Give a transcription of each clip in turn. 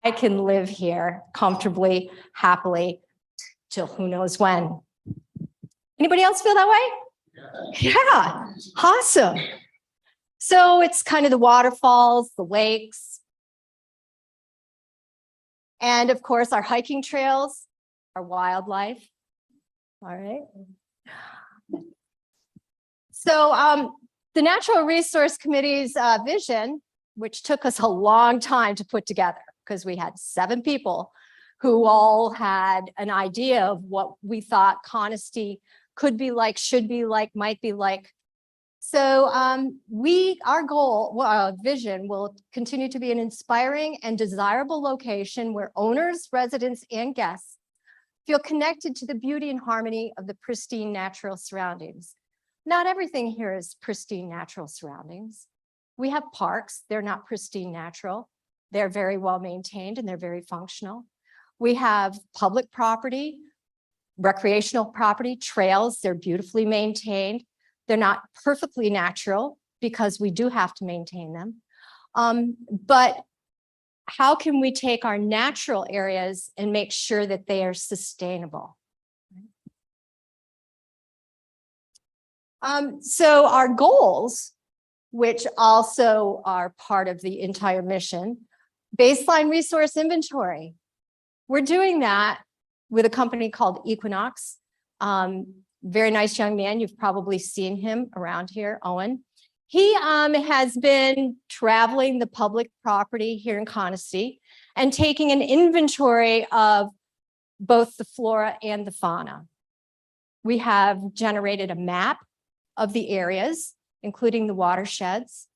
I can live here comfortably, happily, till who knows when. Anybody else feel that way? Yeah, awesome. So it's kind of the waterfalls, the lakes, and of course our hiking trails, our wildlife. All right. So the Natural Resource Committee's vision, which took us a long time to put together because we had 7 people who all had an idea of what we thought Conisty could be like, should be like, might be like. So our goal, our vision will continue to be an inspiring and desirable location where owners, residents, and guests feel connected to the beauty and harmony of the pristine natural surroundings. Not everything here is pristine natural surroundings. We have parks, they're not pristine natural. They're very well maintained and they're very functional. We have public property, recreational property, trails, they're beautifully maintained. They're not perfectly natural because we do have to maintain them. But how can we take our natural areas and make sure that they are sustainable? So our goals, which also are part of the entire mission, baseline resource inventory. We're doing that with a company called Equinox. Very nice young man. You've probably seen him around here, Owen. He has been traveling the public property here in Conisty and taking an inventory of both the flora and the fauna. We have generated a map of the areas, including the watersheds.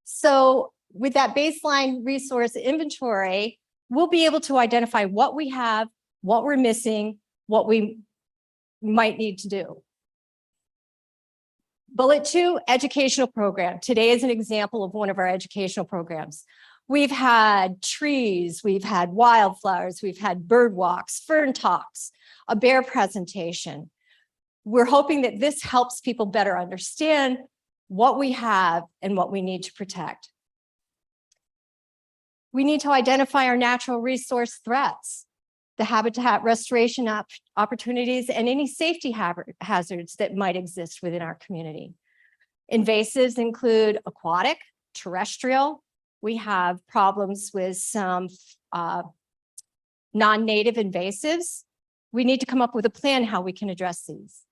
So with that baseline resource inventory, we'll be able to identify what we have, what we're missing, what we might need to do. Bullet 2, educational program. Today is an example of one of our educational programs. We've had trees, we've had wildflowers, we've had bird walks, fern talks, a bear presentation. We're hoping that this helps people better understand what we have and what we need to protect. We need to identify our natural resource threats, the habitat restoration opportunities, and any safety hazards that might exist within our community. Invasives include aquatic, terrestrial. We have problems with some non-native invasives. We need to come up with a plan how we can address these.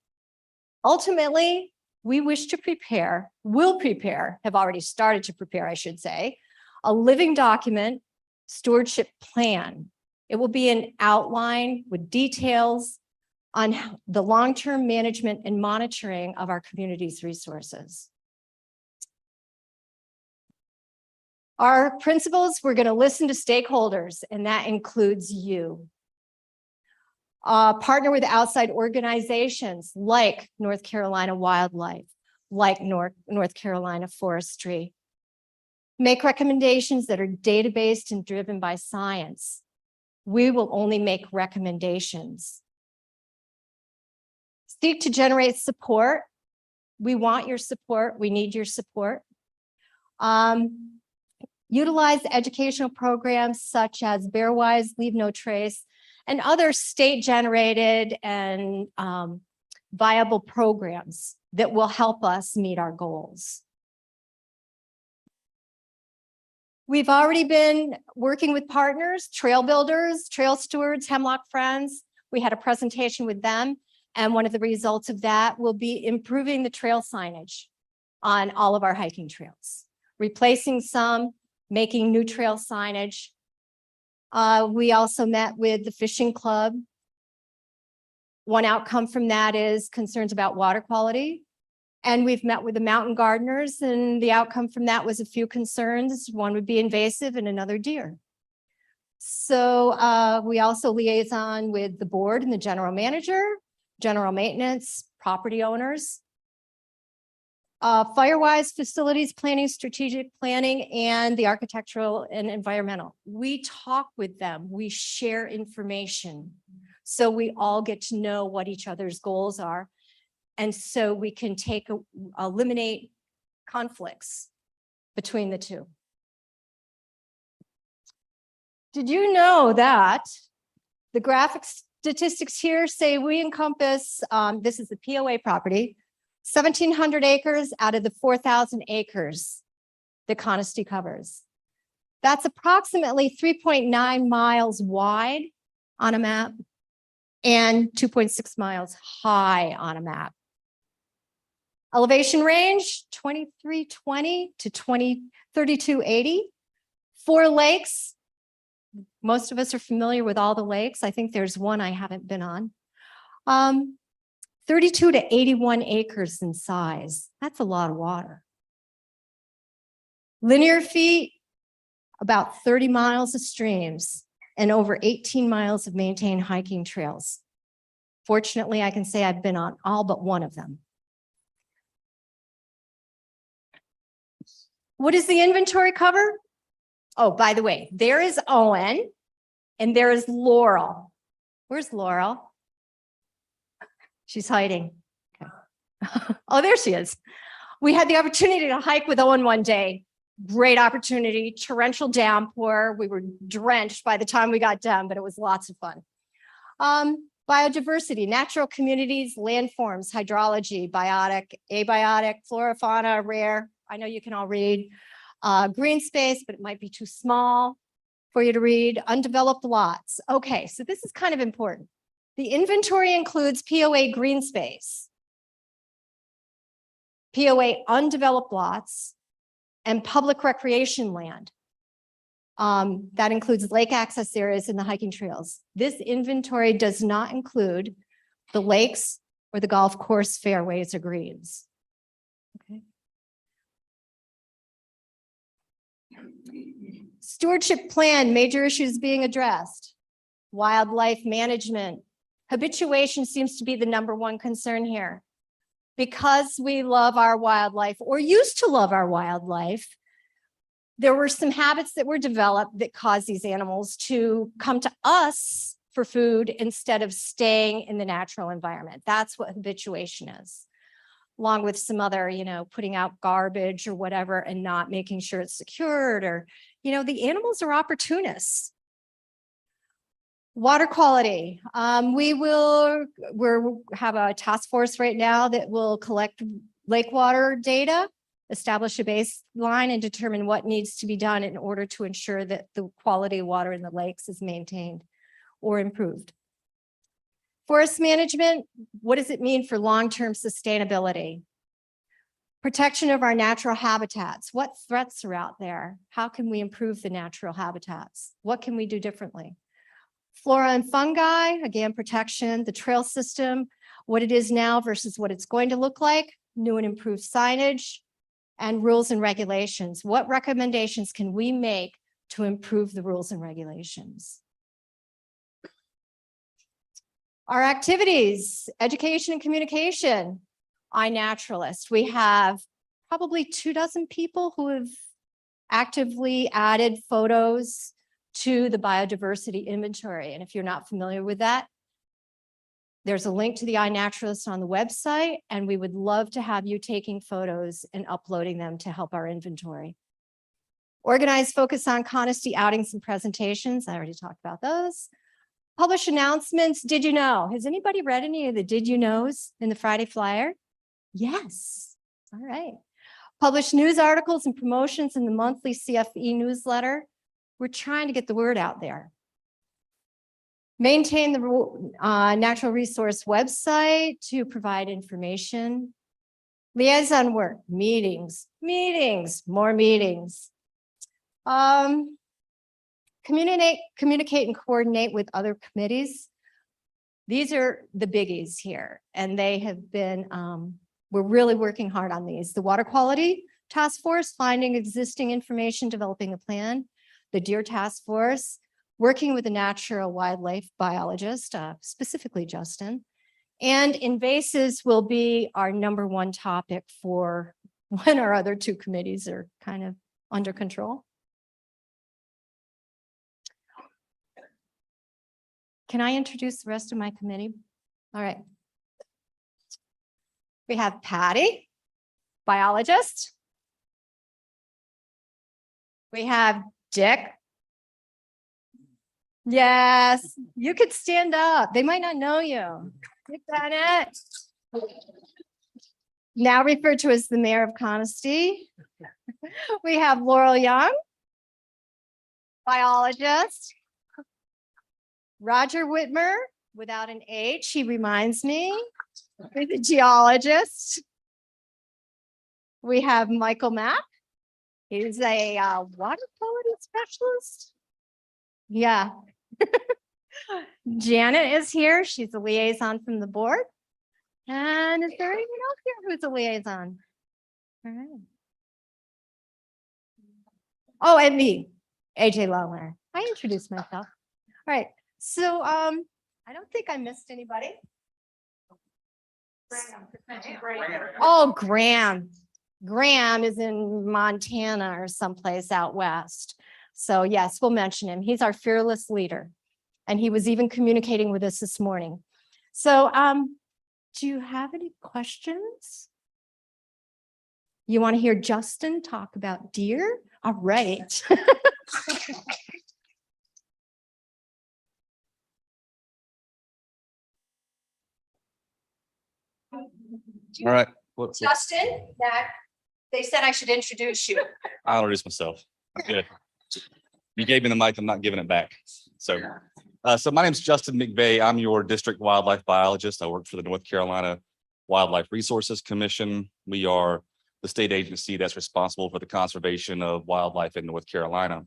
Ultimately, we wish to prepare, will prepare, have already started to prepare, I should say, a living document, stewardship plan. It will be an outline with details on the long-term management and monitoring of our community's resources. Our principles, we're going to listen to stakeholders, and that includes you. Partner with outside organizations like North Carolina Wildlife, like North Carolina Forestry. Make recommendations that are data-based and driven by science. We will only make recommendations. Seek to generate support. We want your support. We need your support. Utilize educational programs such as Bearwise, Leave No Trace, and other state-generated and viable programs that will help us meet our goals. We've already been working with partners, trail builders, trail stewards, Hemlock Friends. We had a presentation with them, and one of the results of that will be improving the trail signage on all of our hiking trails, replacing some, making new trail signage. We also met with the fishing club. One outcome from that is concerns about water quality. And we've met with the mountain gardeners, and the outcome from that was a few concerns. One would be invasive and another deer. So we also liaison with the board and the general manager, general maintenance, property owners. Firewise facilities planning, strategic planning, and the architectural and environmental. We talk with them, we share information. So we all get to know what each other's goals are. And so we can eliminate conflicts between the two. Did you know that the graphic statistics here say we encompass, this is the POA property, 1,700 acres out of the 4,000 acres that Conisty covers. That's approximately 3.9 miles wide on a map and 2.6 miles high on a map. Elevation range, 2320 to 3280. 4 lakes. Most of us are familiar with all the lakes. I think there's one I haven't been on. 32 to 81 acres in size. That's a lot of water. Linear feet, about 30 miles of streams and over 18 miles of maintained hiking trails. Fortunately, I can say I've been on all but one of them. What does the inventory cover? Oh, by the way, there is Owen and there is Laurel. Where's Laurel? She's hiding. Okay. Oh, there she is. We had the opportunity to hike with Owen one day. Great opportunity, torrential downpour. We were drenched by the time we got done, but it was lots of fun. Biodiversity, natural communities, landforms, hydrology, biotic, abiotic, flora, fauna, rare. I know you can all read. Green space, but it might be too small for you to read. Undeveloped lots. Okay, so this is kind of important. The inventory includes POA green space, POA undeveloped lots, and public recreation land. That includes lake access areas and the hiking trails. This inventory does not include the lakes or the golf course fairways or greens. Okay. Stewardship plan, major issues being addressed. Wildlife management. Habituation seems to be the #1 concern here. Because we love our wildlife or used to love our wildlife, there were some habits that were developed that caused these animals to come to us for food instead of staying in the natural environment. That's what habituation is, along with some other, putting out garbage or whatever and not making sure it's secured, or, the animals are opportunists. Water quality. We have a task force right now that will collect lake water data, establish a baseline, and determine what needs to be done in order to ensure that the quality of water in the lakes is maintained or improved. Forest management, what does it mean for long-term sustainability? Protection of our natural habitats. What threats are out there? How can we improve the natural habitats? What can we do differently? Flora and fungi, again, protection, the trail system, what it is now versus what it's going to look like, new and improved signage, and rules and regulations. What recommendations can we make to improve the rules and regulations? Our activities, education and communication. iNaturalist. We have probably 24 people who have actively added photos to the biodiversity inventory. And if you're not familiar with that, there's a link to the iNaturalist on the website, and we would love to have you taking photos and uploading them to help our inventory. Organized focus on Conisty outings and presentations. I already talked about those. Publish announcements. Did you know? Has anybody read any of the did you knows in the Friday flyer? Yes. All right. Publish news articles and promotions in the monthly CFE newsletter. We're trying to get the word out there. Maintain the natural resource website to provide information. Liaison work, meetings, more meetings. Communicate and coordinate with other committees. These are the biggies here, and they have been, we're really working hard on these. The water quality task force, finding existing information, developing a plan. The deer task force, working with a natural wildlife biologist, specifically Justin. And invasives will be our #1 topic for when our other 2 committees are kind of under control. Can I introduce the rest of my committee? All right. We have Patty, biologist. We have Dick, Yes, you could stand up. They might not know you. Nick Bennett, now referred to as the mayor of Conisty. We have Laurel Young, biologist. Roger Whitmer, without an H, he reminds me, he's a geologist. We have Michael Mack. He's a water quality specialist. Yeah. Janet is here. She's a liaison from the board. And is there anyone else here who's a liaison? All right. Oh, and me, AJ Lawler. I introduced myself. All right. So I don't think I missed anybody. Oh, Graham. Graham is in Montana or someplace out west. So yes, we'll mention him. He's our fearless leader. And he was even communicating with us this morning. So do you have any questions? You want to hear Justin talk about deer? All right. All right. Justin, that they said I should introduce you. I'll introduce myself. I'm good. You gave me the mic. I'm not giving it back. So my name is Justin McVeigh. I'm your district wildlife biologist. I work for the North Carolina Wildlife Resources Commission. We are the state agency that's responsible for the conservation of wildlife in North Carolina.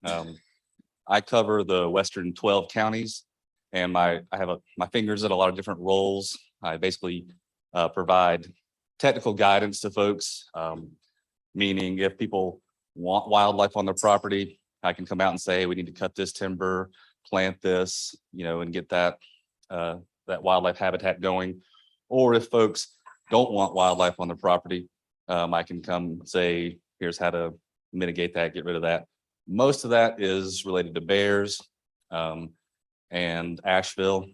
I cover the western 12 counties, and I have my fingers in a lot of different roles. I basically provide technical guidance to folks, meaning if people want wildlife on their property, I can come out and say, hey, we need to cut this timber, plant this, and get that wildlife habitat going. Or if folks don't want wildlife on their property, I can come and say, here's how to mitigate that, get rid of that. Most of that is related to bears and Asheville.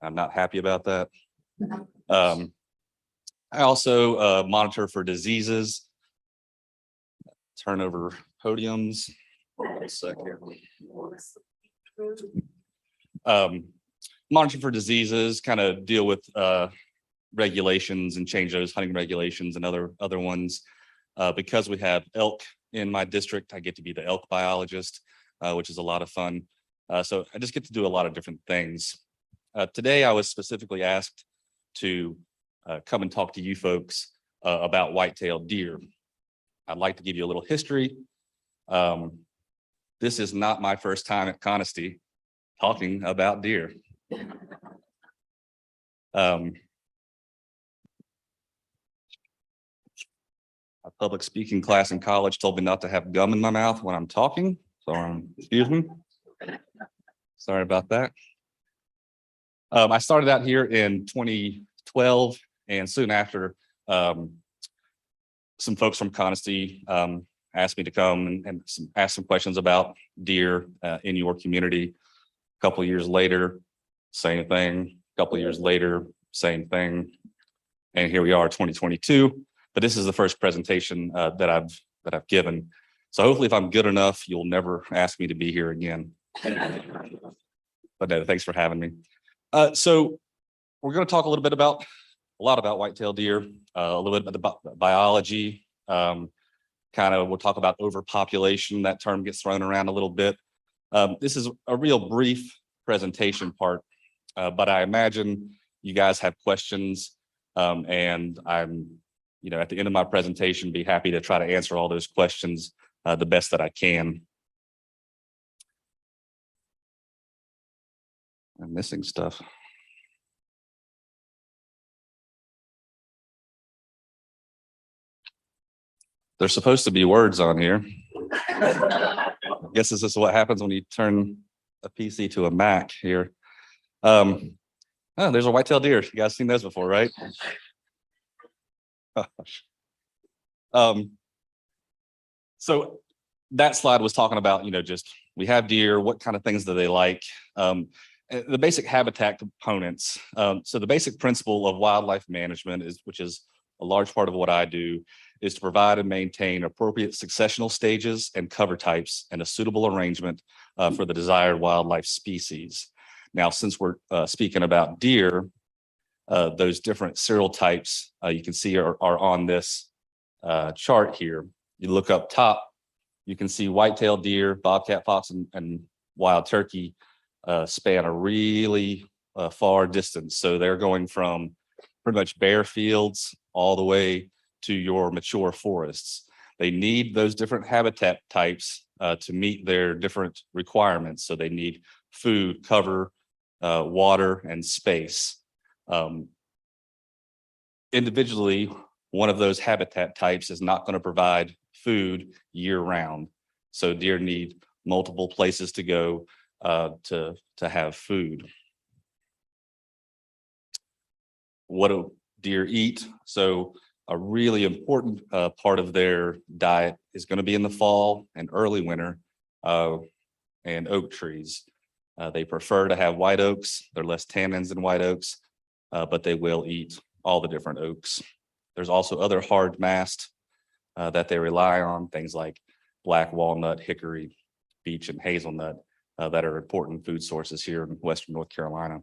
I'm not happy about that. I also monitor for diseases. Turn over podiums. One sec here. Monitor for diseases, kind of deal with regulations and change those hunting regulations and other ones. Because we have elk in my district, I get to be the elk biologist, which is a lot of fun. So I just get to do a lot of different things. Today, I was specifically asked to come and talk to you folks about white-tailed deer. I'd like to give you a little history. This is not my first time at Conisty talking about deer. A public speaking class in college told me not to have gum in my mouth when I'm talking. So excuse me. Sorry about that. I started out here in 2012, and soon after, some folks from Conisty asked me to come and ask some questions about deer in your community. A couple of years later, same thing. A couple of years later, same thing. And here we are, 2022. But this is the first presentation that I've given. So hopefully, if I'm good enough, you'll never ask me to be here again. But no, thanks for having me. So we're going to talk a lot about white-tailed deer, a little bit about the biology. We'll talk about overpopulation. That term gets thrown around a little bit. This is a real brief presentation part, but I imagine you guys have questions, and I'm, at the end of my presentation, be happy to try to answer all those questions the best that I can. I'm missing stuff. There's supposed to be words on here. I guess this is what happens when you turn a PC to a Mac here. Oh, there's a white-tailed deer. You guys seen those before, right? So that slide was talking about, just we have deer, what kind of things do they like? The basic habitat components. So the basic principle of wildlife management which is a large part of what I do is to provide and maintain appropriate successional stages and cover types and a suitable arrangement for the desired wildlife species. Now, since we're speaking about deer, those different serial types you can see are on this chart here. You look up top, you can see white-tailed deer, bobcat, fox, and wild turkey span a really far distance. So they're going from pretty much bare fields all the way to your mature forests. They need those different habitat types to meet their different requirements. So they need food, cover, water, and space. Individually, one of those habitat types is not going to provide food year round. So deer need multiple places to go to have food. What do deer eat? So a really important part of their diet is going to be in the fall and early winter and oak trees. They prefer to have white oaks. There are less tannins in white oaks, but they will eat all the different oaks. There's also other hard mast that they rely on, things like black walnut, hickory, beech, and hazelnut that are important food sources here in Western North Carolina.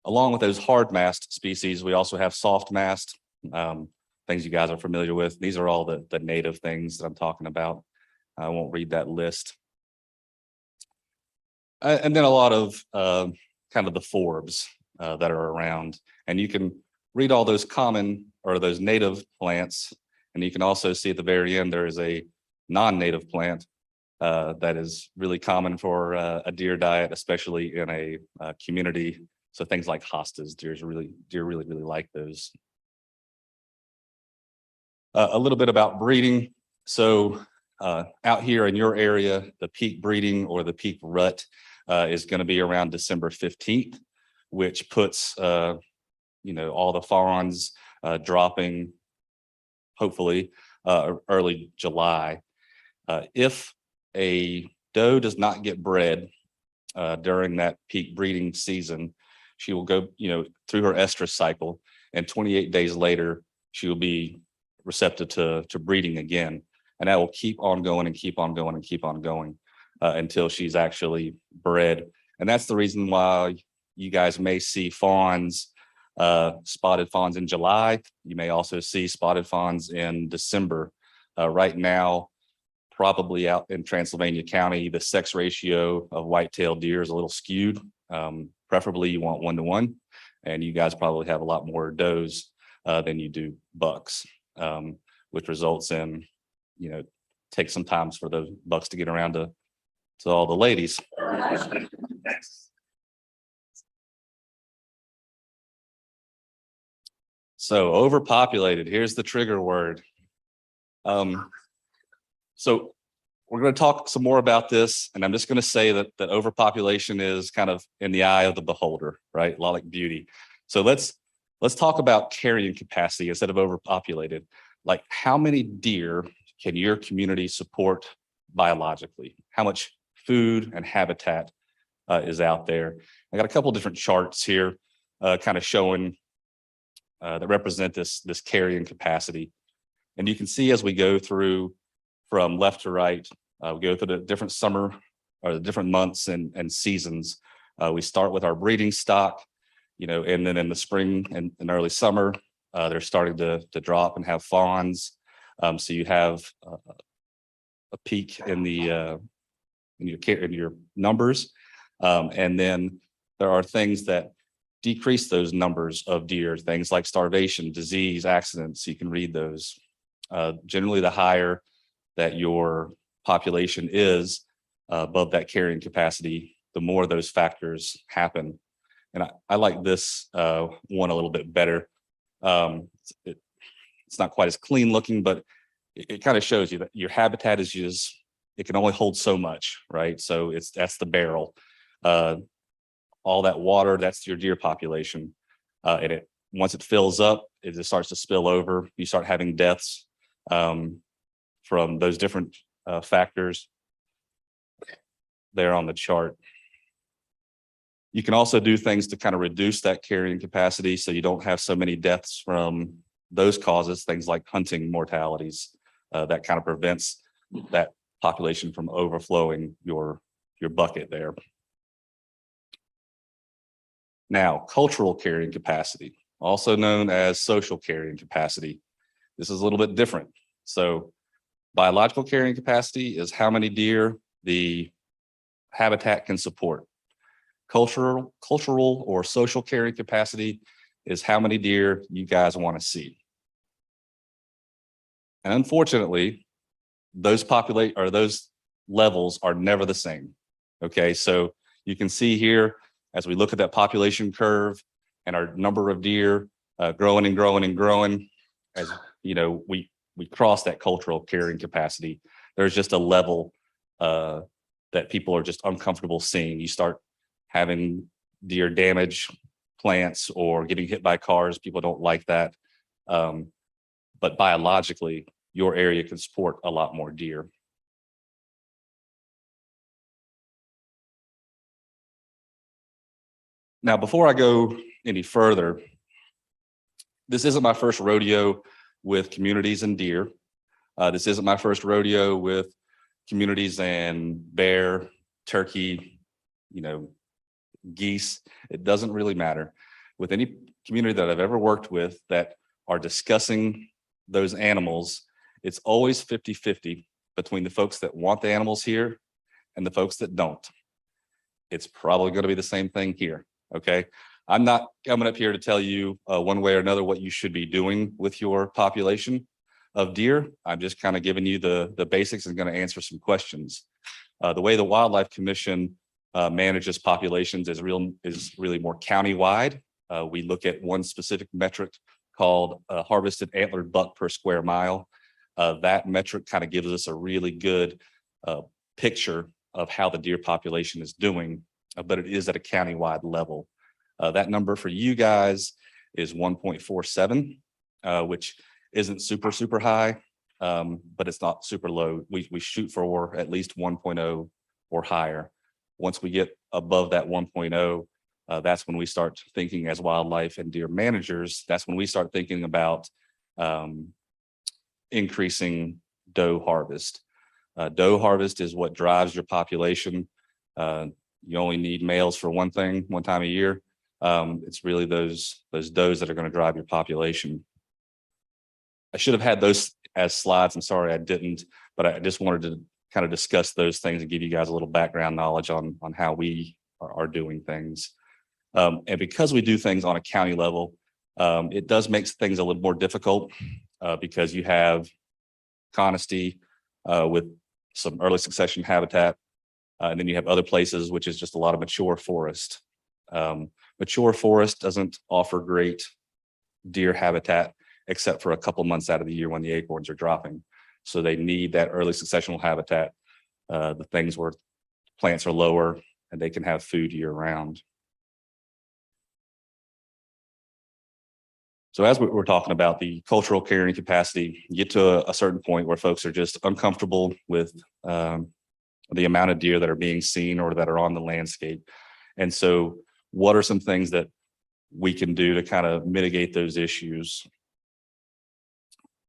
Along with those hard mast species, we also have soft mast, things you guys are familiar with. These are all the native things that I'm talking about. I won't read that list. And then a lot of kind of the forbs that are around. And you can read all those common or those native plants. And you can also see at the very end, there is a non-native plant that is really common for a deer diet, especially in a community. So things like hostas, deer really like those. A little bit about breeding. So out here in your area, the peak breeding or the peak rut is going to be around December 15th, which puts all the fawns dropping, hopefully early July. If a doe does not get bred during that peak breeding season, she will go through her estrus cycle, and 28 days later she will be receptive to breeding again, and that will keep on going and keep on going and keep on going until she's actually bred. And that's the reason why you guys may see fawns, spotted fawns in July. You may also see spotted fawns in December. Right now, probably out in Transylvania County, the sex ratio of white-tailed deer is a little skewed. Preferably you want 1-to-1, and you guys probably have a lot more does than you do bucks, which results in, take some time for those bucks to get around to all the ladies. So overpopulated, here's the trigger word. So we're going to talk some more about this, and I'm just going to say that overpopulation is kind of in the eye of the beholder, right? A lot like beauty. So let's talk about carrying capacity instead of overpopulated. Like, how many deer can your community support biologically? How much food and habitat is out there? I got a couple different charts here kind of showing that represent this carrying capacity. And you can see as we go through from left to right, we go through the different summer or the different months and seasons. We start with our breeding stock, and then in the spring and early summer, they're starting to drop and have fawns. So you have a peak in your numbers, and then there are things that decrease those numbers of deer, things like starvation, disease, accidents. You can read those. Generally, the higher that your population is above that carrying capacity, the more those factors happen. And I like this one a little bit better. It's not quite as clean looking, but it kind of shows you that your habitat is it can only hold so much, right? So that's the barrel. All that water, that's your deer population. And once it fills up, it just starts to spill over. You start having deaths from those different factors there on the chart. You can also do things to kind of reduce that carrying capacity so you don't have so many deaths from those causes, things like hunting mortalities, that kind of prevents that population from overflowing your bucket there. Now, cultural carrying capacity, also known as social carrying capacity. This is a little bit different. So biological carrying capacity is how many deer the habitat can support. Cultural or social carrying capacity is how many deer you guys want to see. And unfortunately, those levels are never the same. Okay, so you can see here, as we look at that population curve and our number of deer growing and growing and growing, as you know, we cross that cultural carrying capacity. There's just a level that people are just uncomfortable seeing. You start having deer damage plants or getting hit by cars. People don't like that. But biologically, your area can support a lot more deer. Now, before I go any further, this isn't my first rodeo with communities and deer. This isn't my first rodeo with communities and bear, turkey, geese. It doesn't really matter. With any community that I've ever worked with that are discussing those animals, it's always 50-50 between the folks that want the animals here and the folks that don't. It's probably going to be the same thing here. Okay. I'm not coming up here to tell you one way or another what you should be doing with your population of deer. I'm just kind of giving you the basics and going to answer some questions. The way the Wildlife Commission manages populations is really more countywide. We look at one specific metric called harvested antlered buck per square mile. That metric kind of gives us a really good picture of how the deer population is doing, but it is at a countywide level. That number for you guys is 1.47, which isn't super high, but it's not super low. We shoot for at least 1.0 or higher. Once we get above that 1.0, that's when we start thinking as wildlife and deer managers, that's when we start thinking about increasing doe harvest. Doe harvest is what drives your population. You only need males for one time a year. It's really those does that are going to drive your population. I should have had those as slides. I'm sorry I didn't, but I just wanted to kind of discuss those things and give you guys a little background knowledge on how we are doing things. And because we do things on a county level, it does make things a little more difficult because you have conesty with some early succession habitat. And then you have other places, which is just a lot of mature forest. Mature forest doesn't offer great deer habitat, except for a couple months out of the year when the acorns are dropping. So they need that early successional habitat, the things where plants are lower and they can have food year round. So as we're talking about the cultural carrying capacity, you get to a certain point where folks are just uncomfortable with the amount of deer that are being seen or that are on the landscape. And so what are some things that we can do to kind of mitigate those issues?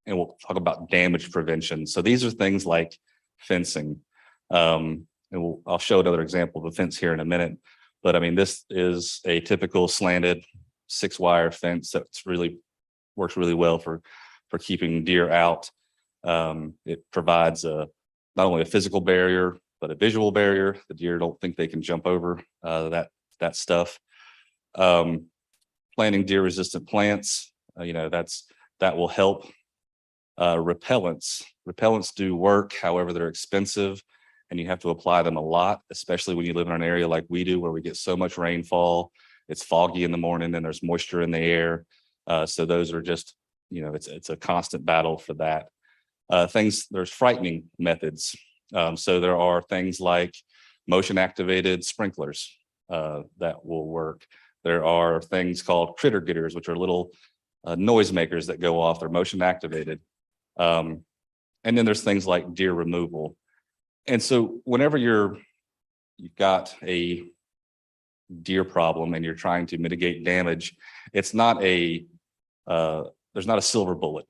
And we'll talk about damage prevention. So these are things like fencing. And I'll show another example of a fence here in a minute. But I mean, this is a typical slanted 6-wire fence that's works really well for keeping deer out. It provides not only a physical barrier, but a visual barrier. The deer don't think they can jump over that stuff. Planting deer resistant plants, that will help. Repellents do work, however, they're expensive and you have to apply them a lot, especially when you live in an area like we do, where we get so much rainfall. It's foggy in the morning and there's moisture in the air. So those are just, it's a constant battle for that. There's frightening methods. So there are things like motion activated sprinklers that will work. There are things called critter getters, which are little noise makers that go off. They're motion activated. And then there's things like deer removal. And so whenever you've got a deer problem and you're trying to mitigate damage, it's not a there's not a silver bullet.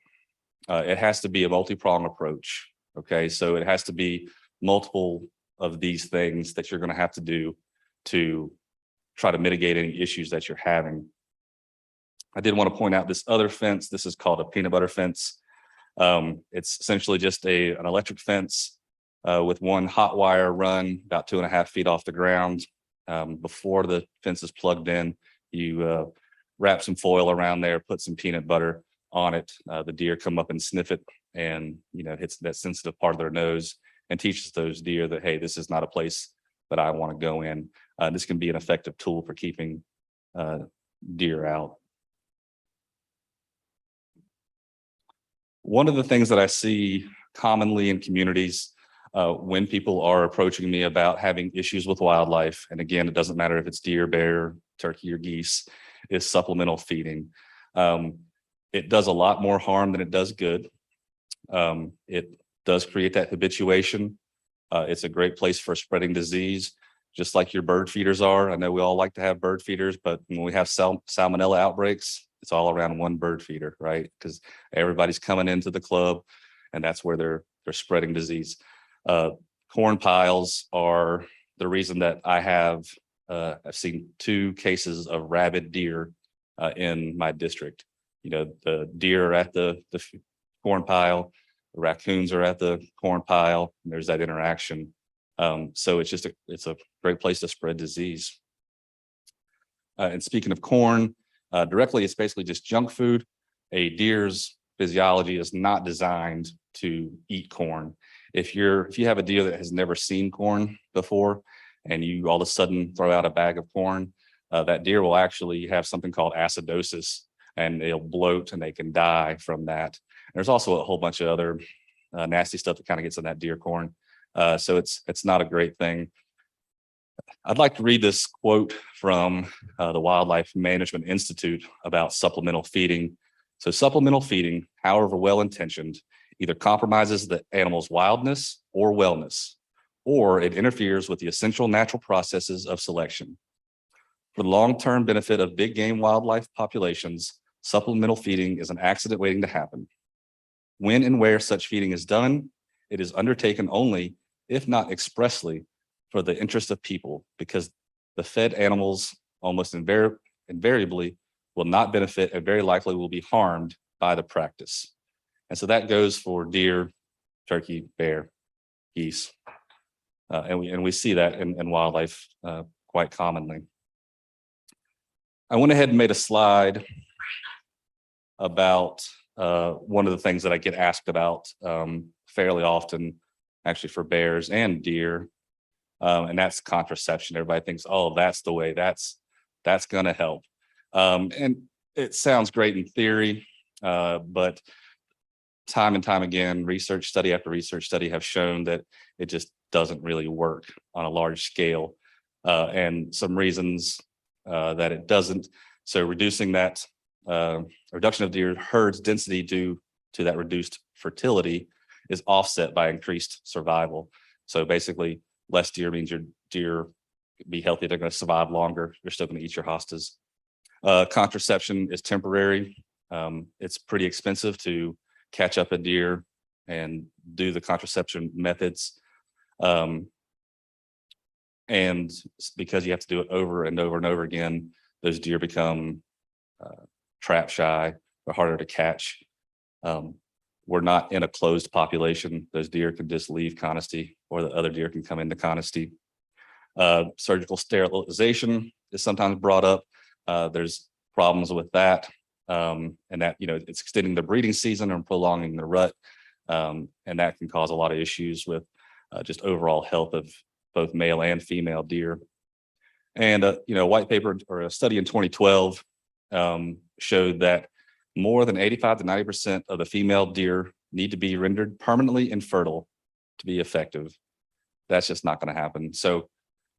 It has to be a multi-pronged approach. Okay, so it has to be multiple of these things that you're going to have to do to try to mitigate any issues that you're having. I did want to point out this other fence. This is called a peanut butter fence. It's essentially just an electric fence with one hot wire run about 2.5 feet off the ground. Before the fence is plugged in, you wrap some foil around there, put some peanut butter on it. The deer come up and sniff it, and hits that sensitive part of their nose and teaches those deer that, hey, this is not a place that I want to go in. This can be an effective tool for keeping deer out. One of the things that I see commonly in communities when people are approaching me about having issues with wildlife, and again, it doesn't matter if it's deer, bear, turkey, or geese, is supplemental feeding. It does a lot more harm than it does good. It does create that habituation. It's a great place for spreading disease, just like your bird feeders are. I know we all like to have bird feeders, but when we have salmonella outbreaks, it's all around one bird feeder, right? Because everybody's coming into the club, and that's where they're spreading disease. Corn piles are the reason that I've seen 2 cases of rabid deer in my district. The deer are at the corn pile, the raccoons are at the corn pile, and there's that interaction. So it's a great place to spread disease. And speaking of corn, directly, it's basically just junk food. A deer's physiology is not designed to eat corn. If you have a deer that has never seen corn before, and you all of a sudden throw out a bag of corn, that deer will actually have something called acidosis, and they'll bloat and they can die from that. There's also a whole bunch of other nasty stuff that kind of gets in that deer corn. So it's not a great thing. I'd like to read this quote from the Wildlife Management Institute about supplemental feeding. So supplemental feeding, however well-intentioned, either compromises the animal's wildness or wellness, or it interferes with the essential natural processes of selection. For the long-term benefit of big game wildlife populations, supplemental feeding is an accident waiting to happen. When and where such feeding is done, it is undertaken only, if not expressly, for the interest of people, because the fed animals almost invariably will not benefit and very likely will be harmed by the practice. And so that goes for deer, turkey, bear, geese. And we see that in wildlife quite commonly. I went ahead and made a slide about one of the things that I get asked about fairly often, actually for bears and deer, and that's contraception. Everybody thinks, oh, that's the way, that's going to help. And it sounds great in theory, but time and time again, research study after research study have shown that it just doesn't really work on a large scale. And some reasons that it doesn't. So reducing that reduction of deer herds density due to that reduced fertility is offset by increased survival. So basically, less deer means your deer be healthy, they're going to survive longer, you're still going to eat your hostas. Contraception is temporary. It's pretty expensive to catch up a deer and do the contraception methods. And because you have to do it over and over and over again, those deer become trap shy or harder to catch. We're not in a closed population. Those deer can just leave Conisty, or the other deer can come into Conisty. Surgical sterilization is sometimes brought up. There's problems with that, and that it's extending the breeding season and prolonging the rut, and that can cause a lot of issues with just overall health of both male and female deer. And a white paper or a study in 2012 showed that more than 85 to 90% of the female deer need to be rendered permanently infertile to be effective. That's just not going to happen. So,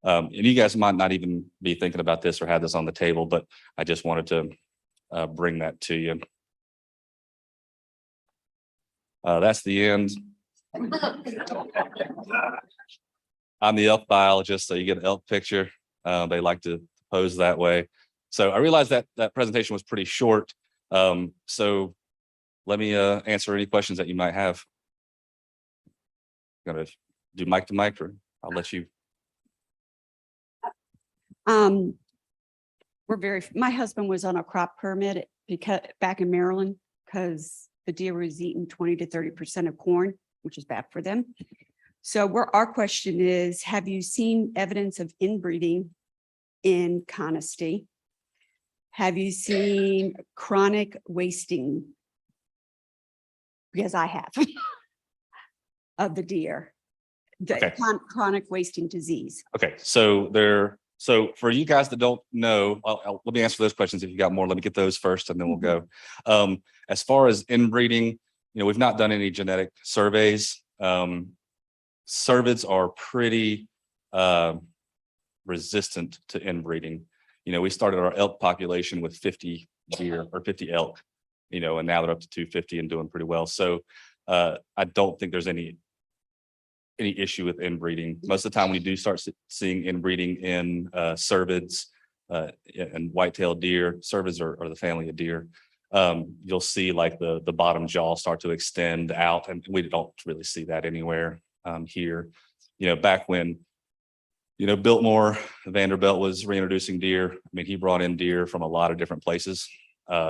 and you guys might not even be thinking about this or have this on the table, but I just wanted to bring that to you. That's the end. I'm the elk biologist, so you get an elk picture. They like to pose that way. So I realized that that presentation was pretty short. So let me answer any questions that you might have. Gonna do mic to mic, or I'll let you. My husband was on a crop permit because back in Maryland, because the deer was eating 20 to 30% of corn, which is bad for them. So our question is, have you seen evidence of inbreeding in Conisty? Have you seen chronic wasting? Because I have of the deer, Okay. chronic wasting disease. Okay, so for you guys that don't know, let me answer those questions. If you got more, let me get those first and then we'll go. As far as inbreeding, we've not done any genetic surveys. Cervids are pretty resistant to inbreeding. We started our elk population with 50 deer or 50 elk, and now they're up to 250 and doing pretty well. So I don't think there's any issue with inbreeding. Most of the time when you do start seeing inbreeding in cervids and white-tailed deer, cervids are the family of deer, you'll see like the bottom jaw start to extend out, and we don't really see that anywhere here. Back when Biltmore Vanderbilt was reintroducing deer, he brought in deer from a lot of different places.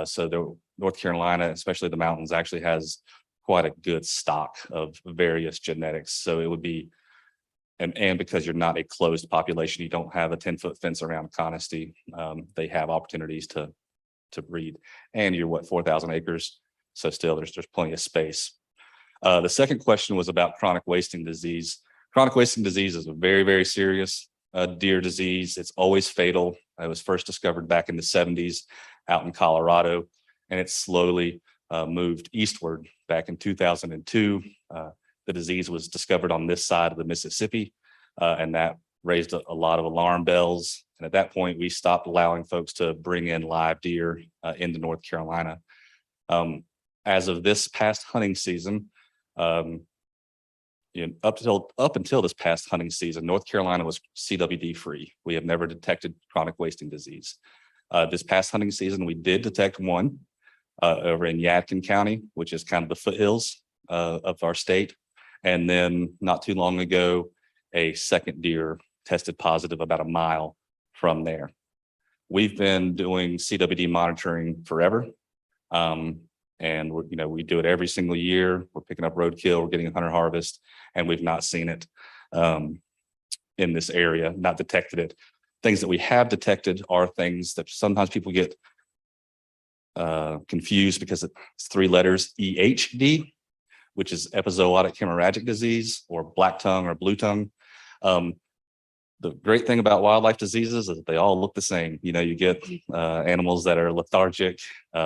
So North Carolina, especially the mountains, actually has quite a good stock of various genetics. So it would be, and because you're not a closed population, you don't have a 10-foot fence around Conisty, they have opportunities to breed. And you're 4,000 acres. So still there's plenty of space. The second question was about chronic wasting disease. Chronic wasting disease is a very, very serious deer disease. It's always fatal. It was first discovered back in the 70s out in Colorado, and it's slowly moved eastward. Back in 2002, the disease was discovered on this side of the Mississippi, and that raised a lot of alarm bells. And at that point, we stopped allowing folks to bring in live deer into North Carolina. As of this past hunting season, up until this past hunting season, North Carolina was CWD free. We have never detected chronic wasting disease. This past hunting season, we did detect one over in Yadkin County, which is kind of the foothills of our state. And then not too long ago, a second deer tested positive about a mile from there. We've been doing CWD monitoring forever. And we do it every single year. We're picking up roadkill, we're getting a hunter harvest, and we've not seen it in this area, not detected it. Things that we have detected are things that sometimes people get confused because it's 3 letters, EHD, which is epizootic hemorrhagic disease, or black tongue or blue tongue. The great thing about wildlife diseases is that they all look the same. You get animals that are lethargic,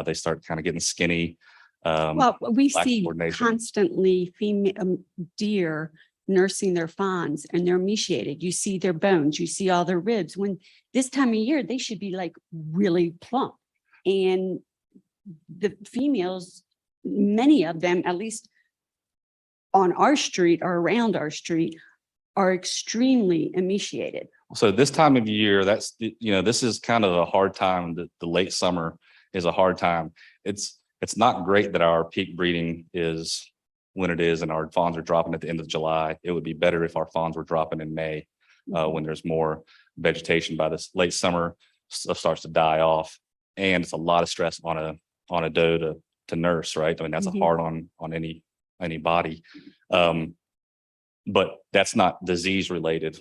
they start kind of getting skinny. Well, we see constantly female deer nursing their fawns, and they're emaciated. You see their bones, you see all their ribs. When this time of year, they should be like really plump. And the females, many of them, at least on our street or around our street, are extremely emaciated. So this time of year, this is kind of a hard time. The late summer is a hard time. It's not great that our peak breeding is when it is and our fawns are dropping at the end of July. It would be better if our fawns were dropping in May when there's more vegetation. By this late summer, stuff starts to die off, and it's a lot of stress on a doe to nurse, right? That's hard on any body. But that's not disease related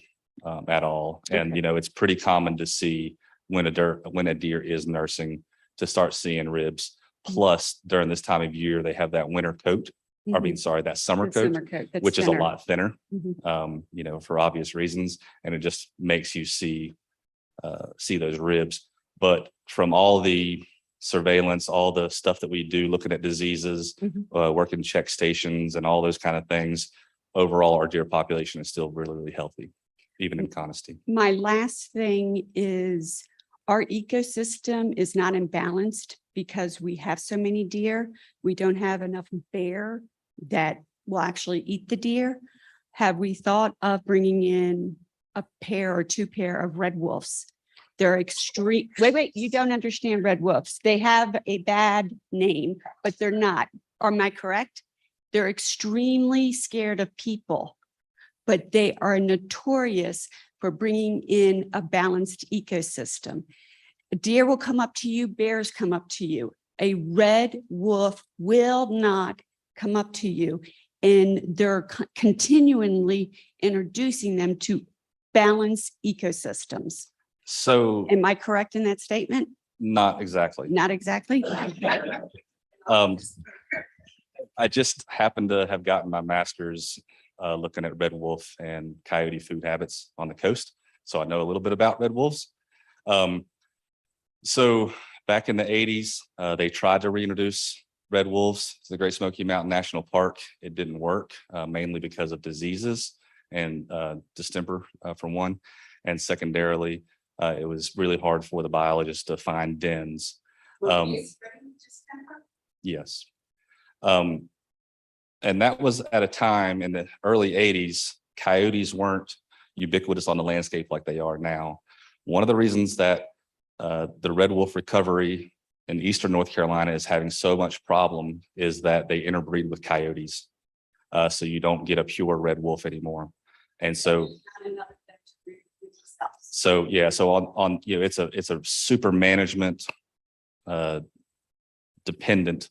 at all. And, it's pretty common to see when a deer is nursing to start seeing ribs. Plus, during this time of year, they have that winter coat, that summer coat, which is a lot thinner, for obvious reasons. And it just makes you see those ribs. But from all the surveillance, all the stuff that we do, looking at diseases, working check stations and all those kind of things, overall, our deer population is still really, really healthy, even in Conisty. My last thing is our ecosystem is not imbalanced because we have so many deer. We don't have enough bear that will actually eat the deer. Have we thought of bringing in a pair or 2 pair of red wolves? They're extreme. Wait, you don't understand red wolves. They have a bad name, but they're not. am I correct? They're extremely scared of people, but they are notorious for bringing in a balanced ecosystem. A deer will come up to you, bears come up to you. A red wolf will not come up to you. And they're continually introducing them to balanced ecosystems. So Am I correct in that statement? not exactly. Not exactly. I just happened to have gotten my master's looking at red wolf and coyote food habits on the coast. So I know a little bit about red wolves. So back in the 80s, they tried to reintroduce red wolves to the Great Smoky Mountain National Park. It didn't work, mainly because of diseases and distemper for one. And secondarily, it was really hard for the biologists to find dens. Yes. And that was at a time in the early 80s, coyotes weren't ubiquitous on the landscape like they are now. One of the reasons that the red wolf recovery in eastern North Carolina is having so much problem is that they interbreed with coyotes. So you don't get a pure red wolf anymore. And so yeah, so on you know, it's a super management dependent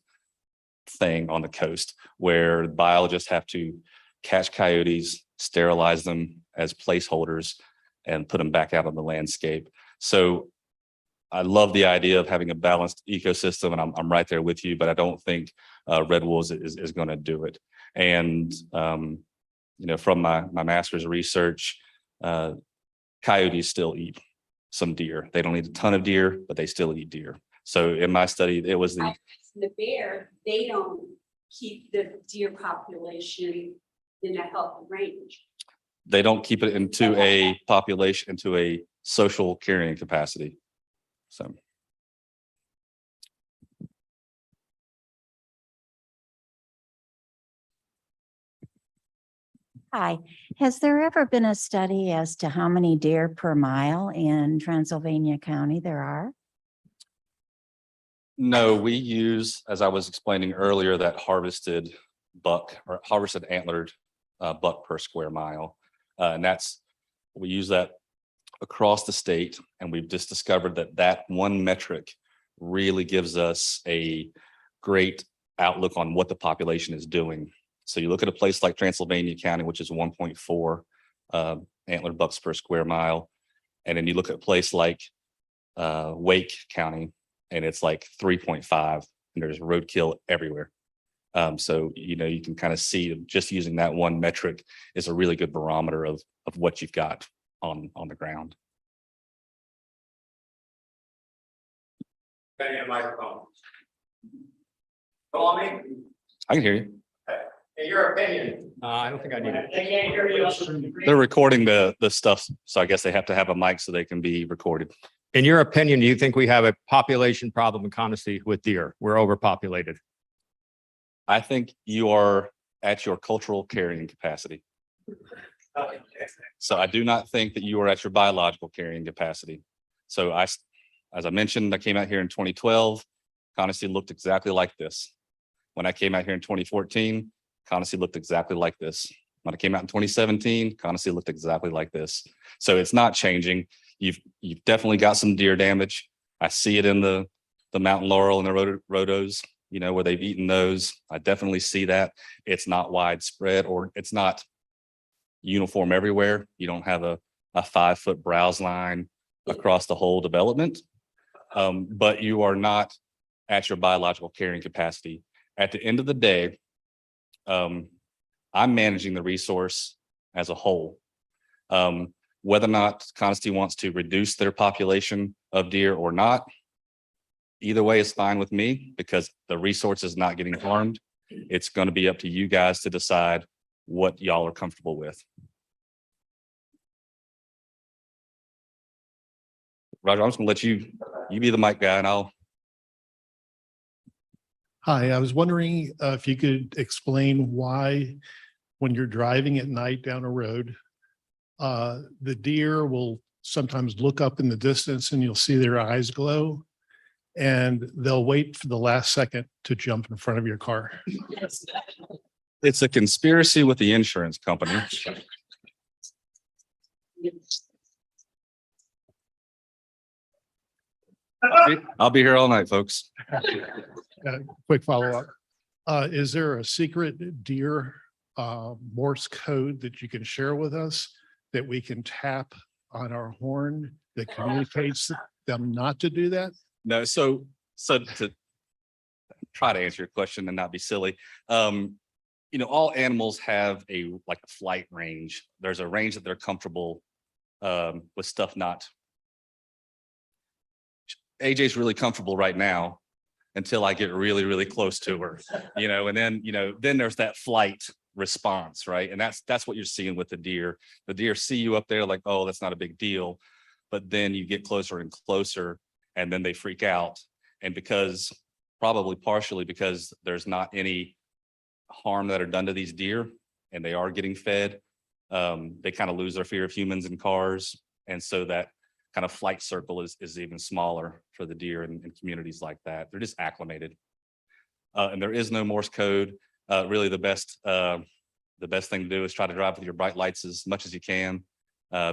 thing on the coast where biologists have to catch coyotes, sterilize them as placeholders, and put them back out on the landscape. So I love the idea of having a balanced ecosystem, and I'm right there with you, but I don't think red wolves is going to do it. And you know, from my master's research, coyotes still eat some deer. They don't eat a ton of deer, but they still eat deer. So in my study, it was the bear, they don't keep the deer population in a healthy range. They don't keep it into a population, into a social carrying capacity. So. Hi, has there ever been a study as to how many deer per mile in Transylvania County there are? No, we use, as I was explaining earlier, that harvested buck or harvested antlered buck per square mile. And we use that across the state. And we've just discovered that one metric really gives us a great outlook on what the population is doing. So you look at a place like Transylvania County, which is 1.4 antlered bucks per square mile. And then you look at a place like Wake County, and it's like 3.5, and there's roadkill everywhere. So, you know, you can kind of see just using that one metric is a really good barometer of what you've got on the ground. A microphone. Go on me. I can hear you. In your opinion. I don't think I need it. They can't hear you. They're recording the stuff, so I guess they have to have a mic so they can be recorded. In your opinion, do you think we have a population problem in Coniston with deer? We're overpopulated. I think you are at your cultural carrying capacity. So I do not think that you are at your biological carrying capacity. So as I mentioned, I came out here in 2012. Coniston looked exactly like this. When I came out here in 2014, Coniston looked exactly like this. When I came out in 2017, Coniston looked exactly like this. So it's not changing. You've definitely got some deer damage. I see it in the mountain laurel and the rhodos, you know, where they've eaten those. I definitely see that. It's not widespread, or it's not uniform everywhere. You don't have a 5-foot browse line across the whole development, but you are not at your biological carrying capacity. At the end of the day, I'm managing the resource as a whole. Whether or not Coniston wants to reduce their population of deer or not, either way is fine with me because the resource is not getting harmed. It's going to be up to you guys to decide what y'all are comfortable with. Roger, I'm just going to let you be the mic guy, and I'll. Hi, I was wondering if you could explain why, when you're driving at night down a road, the deer will sometimes look up in the distance and you'll see their eyes glow. and they'll wait for the last second to jump in front of your car. It's a conspiracy with the insurance company. I'll be here all night, folks. Quick follow-up. Is there a secret deer Morse code that you can share with us that we can tap on our horn that communicates them not to do that? No, so to try to answer your question and not be silly, all animals have a flight range. There's a range that they're comfortable with stuff not. AJ's really comfortable right now until I get really, really close to her, and then there's that flight response, right? And that's what you're seeing with the deer. The deer see you up there like, oh, that's not a big deal. But then you get closer and closer and then they freak out. And probably partially because there's not any harm that are done to these deer and they are getting fed, they kind of lose their fear of humans and cars. And so that kind of flight circle is even smaller for the deer in communities like that. They're just acclimated. And there is no Morse code. Really the best thing to do is try to drive with your bright lights as much as you can.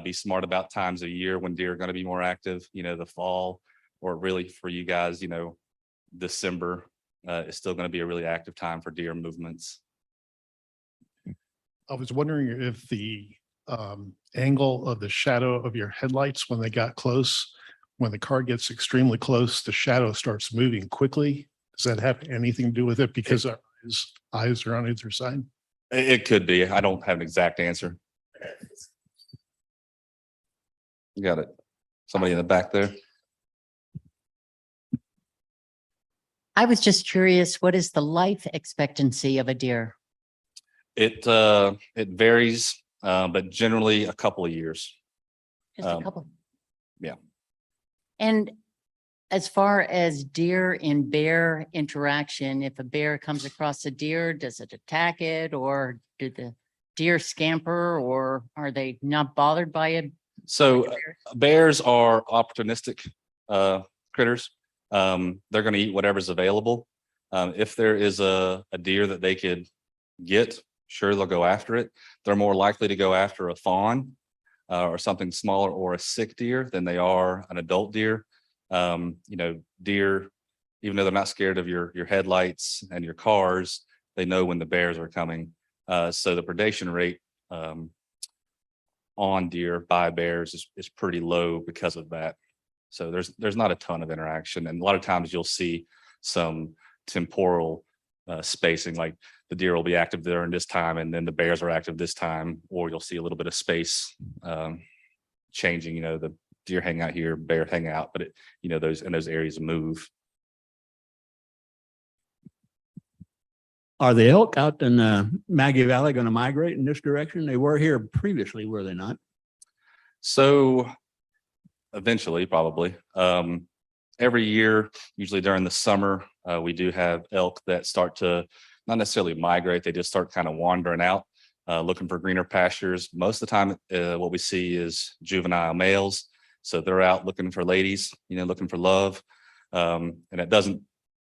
Be smart about times of year when deer are going to be more active, the fall, or really for you guys, December is still going to be a really active time for deer movements. I was wondering if the angle of the shadow of your headlights when they got close, when the car gets extremely close, the shadow starts moving quickly. Does that have anything to do with it because our eyes are on either side? It could be. I don't have an exact answer. You got it. Somebody in the back there. I was just curious, what is the life expectancy of a deer? It varies, but generally a couple of years. Just a couple. Yeah. And as far as deer and bear interaction, if a bear comes across a deer, does it attack it, or do the deer scamper, or are they not bothered by it? So bears are opportunistic critters. They're going to eat whatever's available. If there is a deer that they could get, sure, they'll go after it. They're more likely to go after a fawn or something smaller or a sick deer than they are an adult deer. Deer, even though they're not scared of your headlights and your cars, they know when the bears are coming. So the predation rate on deer by bears is pretty low because of that. So there's not a ton of interaction, and a lot of times you'll see some temporal spacing, like the deer will be active during this time and then the bears are active this time, or you'll see a little bit of space changing. The deer hang out here, bear hang out, but those areas move. Are the elk out in Maggie Valley going to migrate in this direction? They were here previously, were they not? So eventually, probably. Every year, usually during the summer, we do have elk that start to not necessarily migrate. They just start kind of wandering out, looking for greener pastures. Most of the time, what we see is juvenile males. So they're out looking for ladies, looking for love. And it doesn't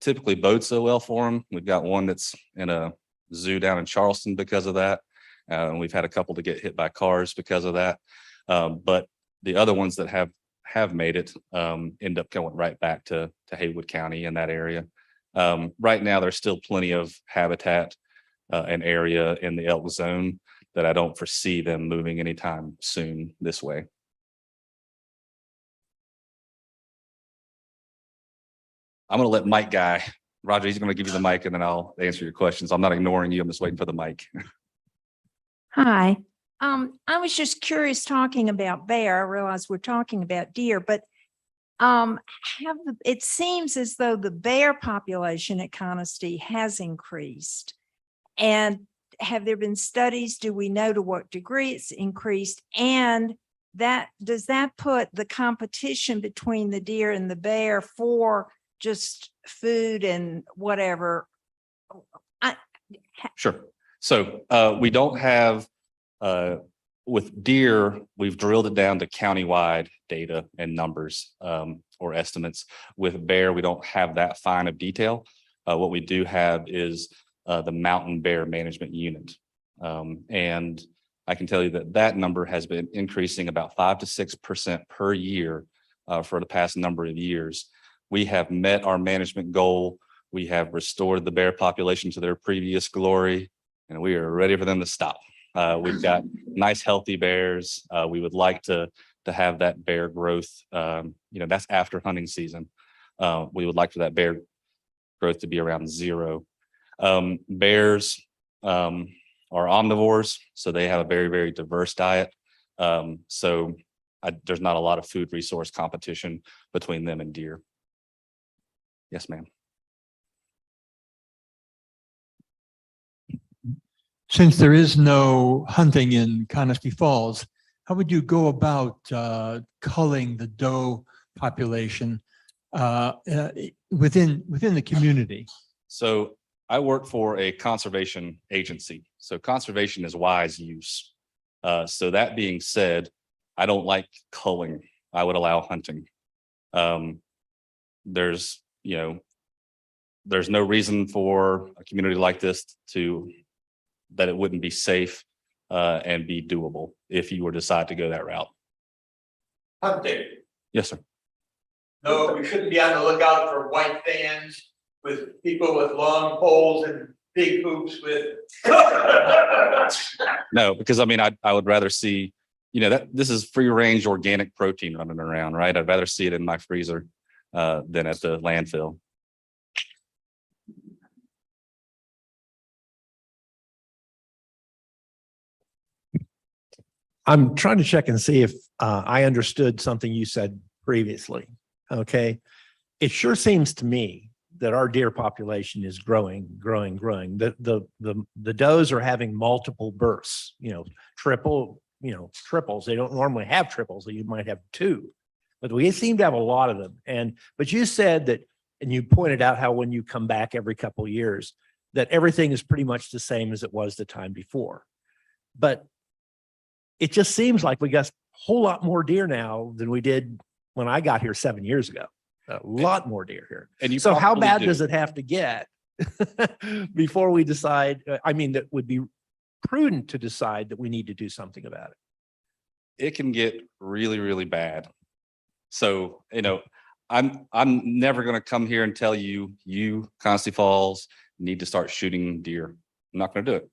typically bode so well for them. We've got one that's in a zoo down in Charleston because of that. And we've had a couple to get hit by cars because of that. But the other ones that have made it end up going right back to Haywood County in that area. Right now, there's still plenty of habitat and area in the elk zone that I don't foresee them moving anytime soon this way. I'm going to let Mike guy, Roger, he's going to give you the mic and then I'll answer your questions. I'm not ignoring you. I'm just waiting for the mic. Hi. I was just curious talking about bear. I realize we're talking about deer, but it seems as though the bear population at Conisty has increased. And have there been studies? Do we know to what degree it's increased? And does that put the competition between the deer and the bear for just food and whatever? Sure. So we don't have with deer, we've drilled it down to countywide data and numbers or estimates. With bear, we don't have that fine of detail. What we do have is the mountain bear management unit. And I can tell you that that number has been increasing about 5 to 6% per year for the past number of years. We have met our management goal. We have restored the bear population to their previous glory, and we are ready for them to stop. We've got nice, healthy bears. We would like to have that bear growth. That's after hunting season. We would like for that bear growth to be around 0. Bears are omnivores, so they have a very, very diverse diet. There's not a lot of food resource competition between them and deer. Yes, ma'am. Since there is no hunting in Conisty Falls, how would you go about culling the doe population within the community? So I work for a conservation agency. So conservation is wise use. So that being said, I don't like culling. I would allow hunting. There's no reason for a community like this that it wouldn't be safe and be doable if you were to decide to go that route. Hunting. Yes, sir. No, we shouldn't be on the lookout for white fans with people with long poles and big hoops with. No, because I would rather see, that this is free range organic protein running around, right? I'd rather see it in my freezer than at the landfill. I'm trying to check and see if I understood something you said previously. Okay. It sure seems to me that our deer population is growing. The does are having multiple births, triples. They don't normally have triples. You might have 2, but we seem to have a lot of them. But you said that, and you pointed out how when you come back every couple of years, that everything is pretty much the same as it was the time before. But it just seems like we got a whole lot more deer now than we did when I got here 7 years ago. A lot more deer here. And so how bad does it have to get before we decide? That would be prudent to decide that we need to do something about it. It can get really, really bad. So, I'm never going to come here and tell you Conisty Falls need to start shooting deer. I'm not going to do it.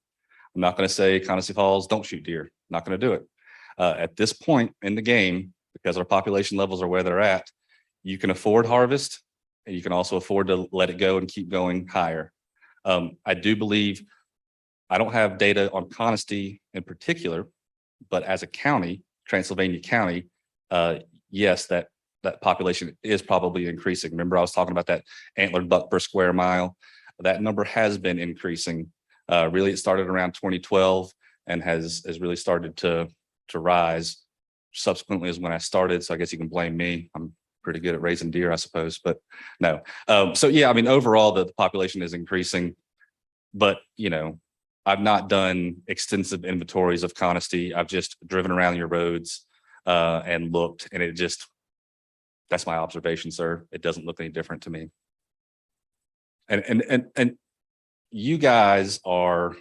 I'm not going to say Conisty Falls don't shoot deer. I'm not going to do it. At this point in the game, because our population levels are where they're at, you can afford harvest and you can also afford to let it go and keep going higher. I do believe, I don't have data on Conisty in particular, but as a county, Transylvania County, yes, that population is probably increasing. Remember, I was talking about that antlered buck per square mile. That number has been increasing. Really, it started around 2012 and has really started to rise. Subsequently is when I started, so I guess you can blame me. I'm pretty good at raising deer, I suppose, but no. So yeah, overall the population is increasing, but I've not done extensive inventories of Conisty. I've just driven around your roads and looked, and that's my observation, sir. It doesn't look any different to me. And you guys are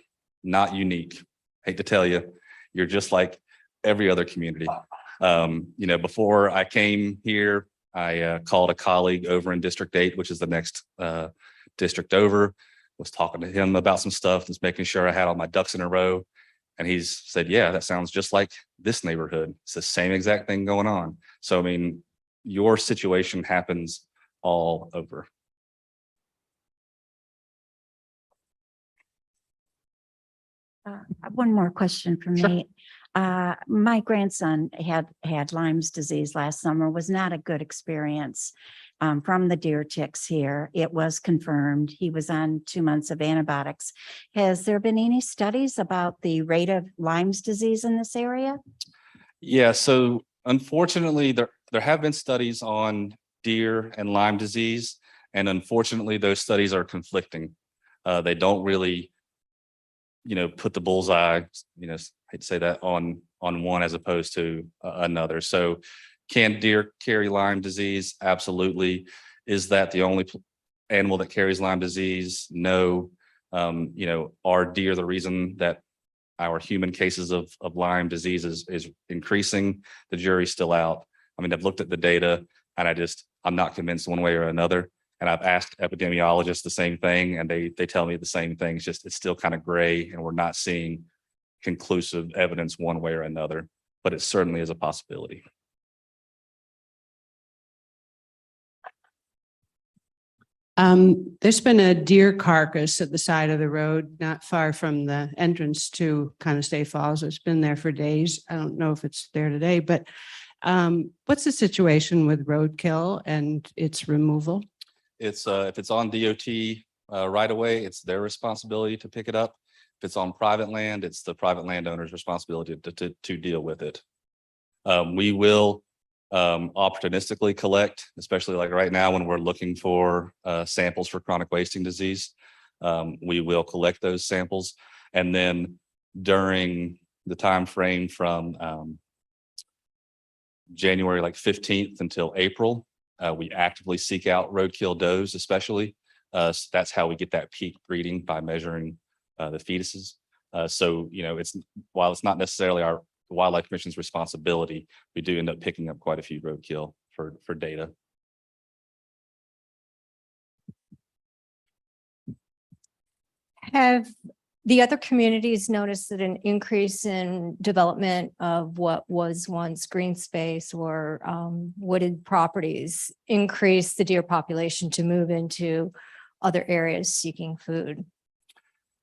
not unique. Hate to tell you, you're just like every other community. Before I came here, I called a colleague over in District 8, which is the next district over, was talking to him about some stuff, just making sure I had all my ducks in a row. And he's said, yeah, that sounds just like this neighborhood. It's the same exact thing going on. So, your situation happens all over. One more question for Sure. me. My grandson had Lyme's disease last summer, was not a good experience from the deer ticks here. It was confirmed. He was on 2 months of antibiotics. Has there been any studies about the rate of Lyme's disease in this area? Yeah, so unfortunately, there have been studies on deer and Lyme disease, and unfortunately, those studies are conflicting. They don't really, put the bullseye, hate to say that, on one as opposed to another. So can deer carry Lyme disease? Absolutely. Is that the only animal that carries Lyme disease? No. Are deer the reason that our human cases of Lyme disease is increasing? The jury's still out. I mean, I've looked at the data and I'm not convinced one way or another. And I've asked epidemiologists the same thing, and they tell me the same thing. It's still kind of gray, and we're not seeing conclusive evidence one way or another, but it certainly is a possibility. There's been a deer carcass at the side of the road, not far from the entrance to Conestee Falls. It's been there for days. I don't know if it's there today, but what's the situation with roadkill and its removal? It's if it's on DOT right away, it's their responsibility to pick it up. If it's on private land, it's the private landowner's responsibility to deal with it. We will opportunistically collect, especially like right now when we're looking for samples for chronic wasting disease. We will collect those samples, and then during the time frame from January 15th until April, we actively seek out roadkill does, especially. So that's how we get that peak breeding, by measuring the fetuses. So while it's not necessarily our Wildlife Commission's responsibility, we do end up picking up quite a few roadkill for data. Have the other communities noticed that an increase in development of what was once green space or wooded properties increase the deer population to move into other areas seeking food?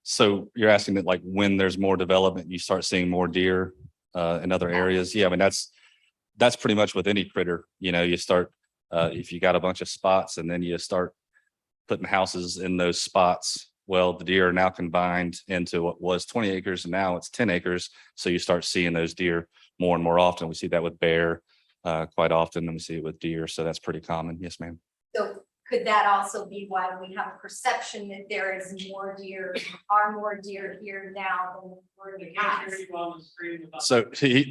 So you're asking that when there's more development, you start seeing more deer in other areas? Yeah, I mean, that's pretty much with any critter. You start, if you got a bunch of spots and then you start putting houses in those spots, well, the deer are now combined into what was 20 acres and now it's 10 acres. So you start seeing those deer more and more often. We see that with bear quite often, and we see it with deer. So that's pretty common. Yes, ma'am. So could that also be why we have a perception that there is more deer, are more deer here now than were in the past?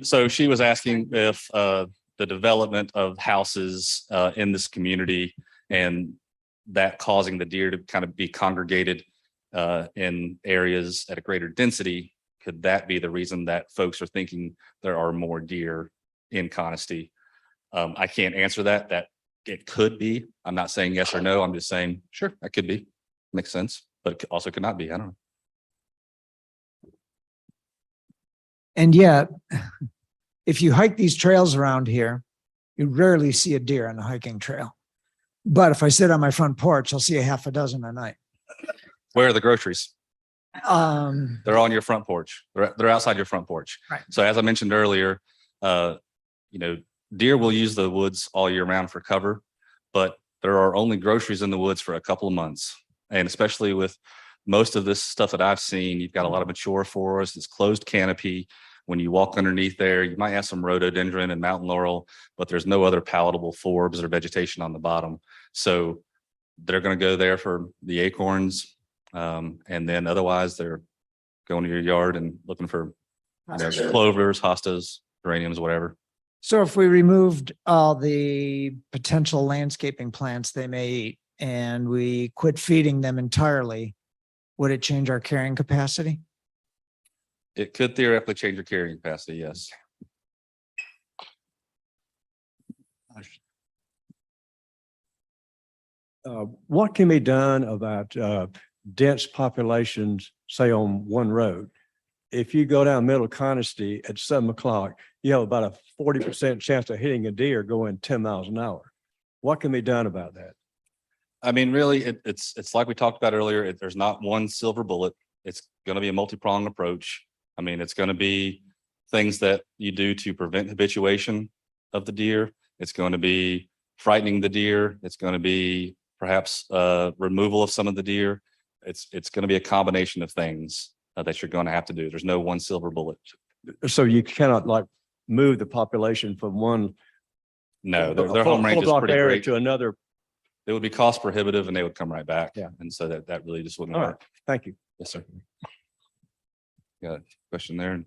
So she was asking if the development of houses in this community and that causing the deer to kind of be congregated in areas at a greater density, could that be the reason that folks are thinking there are more deer in Conestee? I can't answer that. That it could be. I'm not saying yes or no. I'm just saying, sure, that could be. Makes sense, but it also could not be. I don't know. And yet, if you hike these trails around here, you rarely see a deer on a hiking trail. But if I sit on my front porch, I'll see a half a dozen a night. Where are the groceries? They're on your front porch. They're outside your front porch. Right. So as I mentioned earlier, deer will use the woods all year round for cover, but there are only groceries in the woods for a couple of months. And especially with most of this stuff that I've seen, you've got a lot of mature forest, it's closed canopy. When you walk underneath there, you might have some rhododendron and mountain laurel, but there's no other palatable forbs or vegetation on the bottom. So they're going to go there for the acorns. And then otherwise they're going to your yard and looking for clovers, hostas, geraniums, whatever. So if we removed all the potential landscaping plants they may eat and we quit feeding them entirely, would it change our carrying capacity? It could theoretically change your carrying capacity, yes. What can be done about dense populations, say on one road? If you go down Middle Conestee at 7 o'clock, you have about a 40% chance of hitting a deer going 10 miles an hour. What can be done about that? I mean, really, it's like we talked about earlier. There's not one silver bullet. It's going to be a multi-pronged approach. I mean, it's going to be things that you do to prevent habituation of the deer. It's going to be frightening the deer. It's going to be perhaps removal of some of the deer. It's going to be a combination of things that you're going to have to do. There's no one silver bullet. So you cannot move the population from one. No, their home range is pretty area great. to another. It would be cost prohibitive and they would come right back. Yeah. And so that really just wouldn't All work. right. Thank you. Yes, sir. Got a question there.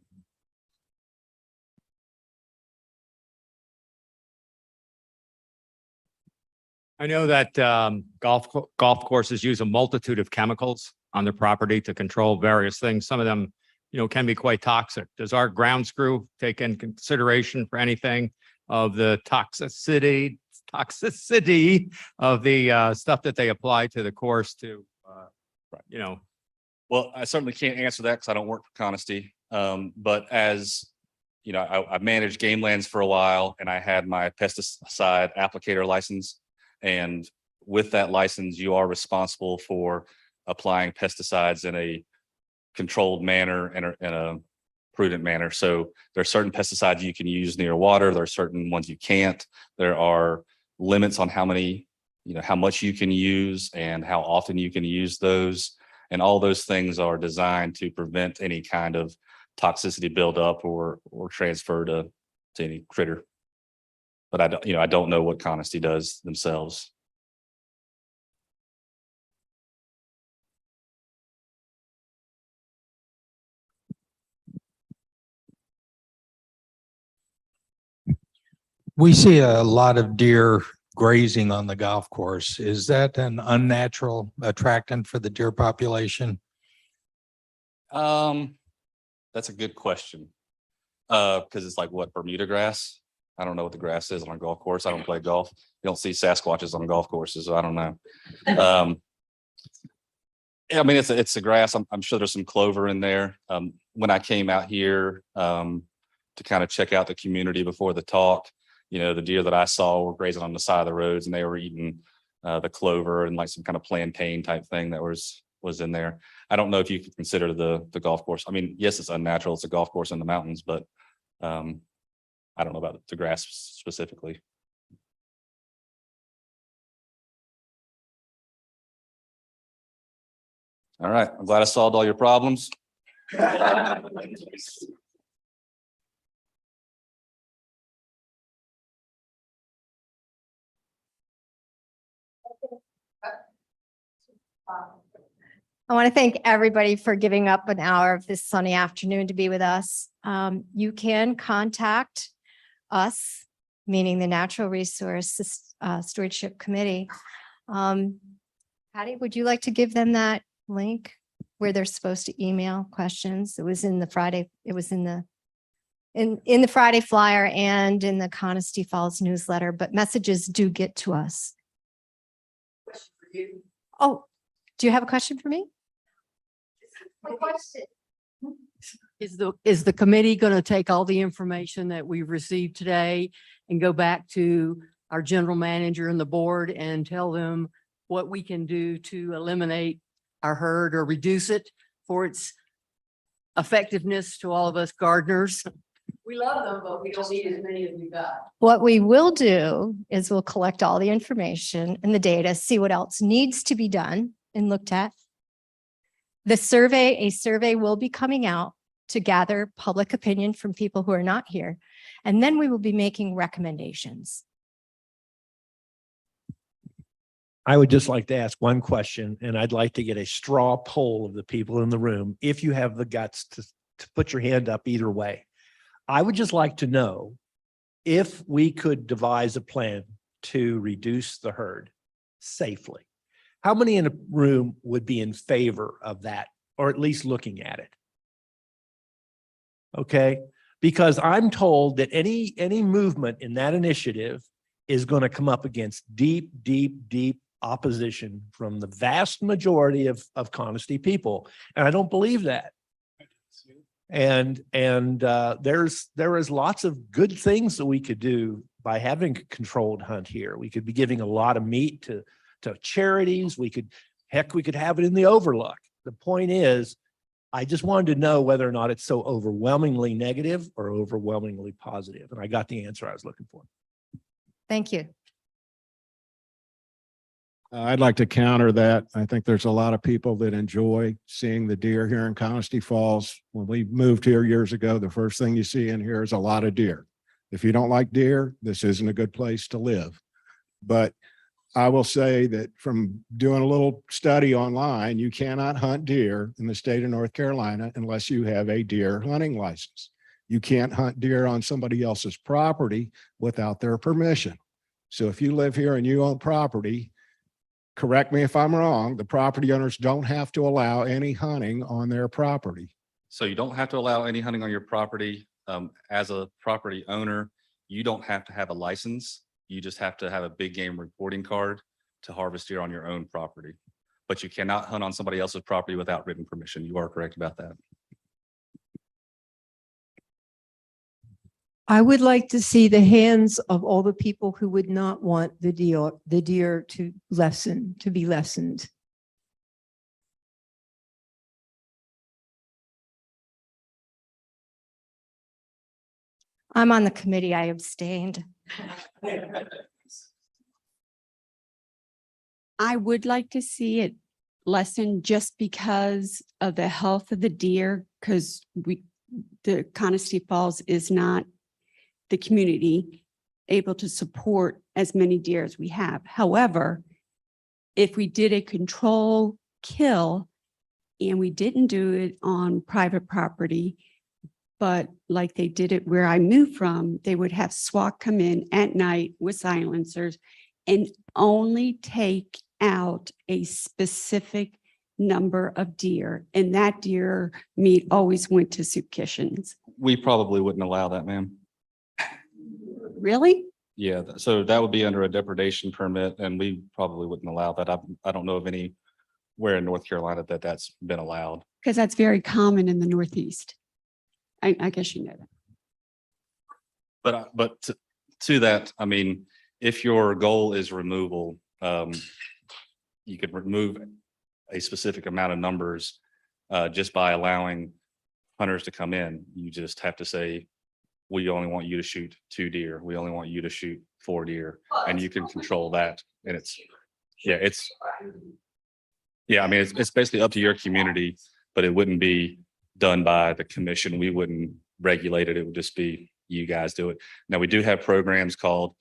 I know that golf courses use a multitude of chemicals on their property to control various things. Some of them, can be quite toxic. Does our grounds crew take in consideration for anything of the toxicity of the stuff that they apply to the course to, Well, I certainly can't answer that because I don't work for Conisty. But as you know, I managed game lands for a while and I had my pesticide applicator license. And with that license, you are responsible for applying pesticides in a controlled manner and in a prudent manner. So there are certain pesticides you can use near water. There are certain ones you can't. There are limits on how many, how much you can use and how often you can use those. And all those things are designed to prevent any kind of toxicity buildup or transfer to any critter. But I don't know what Conisty does themselves. We see a lot of deer grazing on the golf course. Is that an unnatural attractant for the deer population? That's a good question. Because it's like what, Bermuda grass? I don't know what the grass is on a golf course. I don't play golf. You don't see Sasquatches on golf courses. So I don't know. I mean, it's a grass. I'm sure there's some clover in there. When I came out here to kind of check out the community before the talk, the deer that I saw were grazing on the side of the roads and they were eating the clover and like some kind of plantain type thing that was in there. I don't know if you could consider the golf course. I mean, yes, it's unnatural. It's a golf course in the mountains, but I don't know about the grass specifically. All right. I'm glad I solved all your problems. I want to thank everybody for giving up an hour of this sunny afternoon to be with us. You can contact us, meaning the Natural Resource Stewardship Committee. Patty, would you like to give them that link where they're supposed to email questions? It was in the Friday, it was in the Friday flyer and in the Conisty Falls newsletter, but messages do get to us. Oh, do you have a question for me? Is the committee going to take all the information that we've received today and go back to our general manager and the board and tell them what we can do to eliminate our herd or reduce it for its effectiveness to all of us gardeners? We love them, but we don't need as many as we got. What we will do is we'll collect all the information and the data, see what else needs to be done and looked at. A survey will be coming out to gather public opinion from people who are not here. And then we will be making recommendations. I would just like to ask one question, and I'd like to get a straw poll of the people in the room. If you have the guts to put your hand up either way, I would just like to know if we could devise a plan to reduce the herd safely. How many in a room would be in favor of that, or at least looking at it? Okay, because I'm told that any movement in that initiative is going to come up against deep opposition from the vast majority of Conisty people. And I don't believe that. And there is lots of good things that we could do by having a controlled hunt here. We could be giving a lot of meat to charities. We could have it in the Overlook. The point is, I just wanted to know whether or not it's so overwhelmingly negative or overwhelmingly positive. And I got the answer I was looking for. Thank you. I'd like to counter that. I think there's a lot of people that enjoy seeing the deer here in Conisty Falls. When we moved here years ago, the first thing you see in here is a lot of deer. If you don't like deer, this isn't a good place to live. But I will say that from doing a little study online, you cannot hunt deer in the state of North Carolina unless you have a deer hunting license. You can't hunt deer on somebody else's property without their permission. So if you live here and you own property, correct me if I'm wrong, the property owners don't have to allow any hunting on their property. So you don't have to allow any hunting on your property. As a property owner, you don't have to have a license. You just have to have a big game reporting card to harvest deer on your own property. But you cannot hunt on somebody else's property without written permission. You are correct about that. I would like to see the hands of all the people who would not want the deer to be lessened. I'm on the committee. I abstained. I would like to see it lessened just because of the health of the deer, because the Conisty Falls is not the community able to support as many deer as we have. However, if we did a control kill and we didn't do it on private property, but like they did it where I moved from, they would have SWAT come in at night with silencers and only take out a specific number of deer. And that deer meat always went to soup kitchens. We probably wouldn't allow that, ma'am. Really? Yeah, so that would be under a depredation permit and we probably wouldn't allow that. I don't know of anywhere in North Carolina that that's been allowed. Because that's very common in the Northeast. I guess you know that. But to that, I mean, if your goal is removal, you could remove a specific amount of numbers just by allowing hunters to come in. You just have to say, we only want you to shoot 2 deer. We only want you to shoot 4 deer, and you can control that. And I mean, it's basically up to your community, but it wouldn't be done by the commission. We wouldn't regulate it. It would just be you guys do it. Now, we do have programs called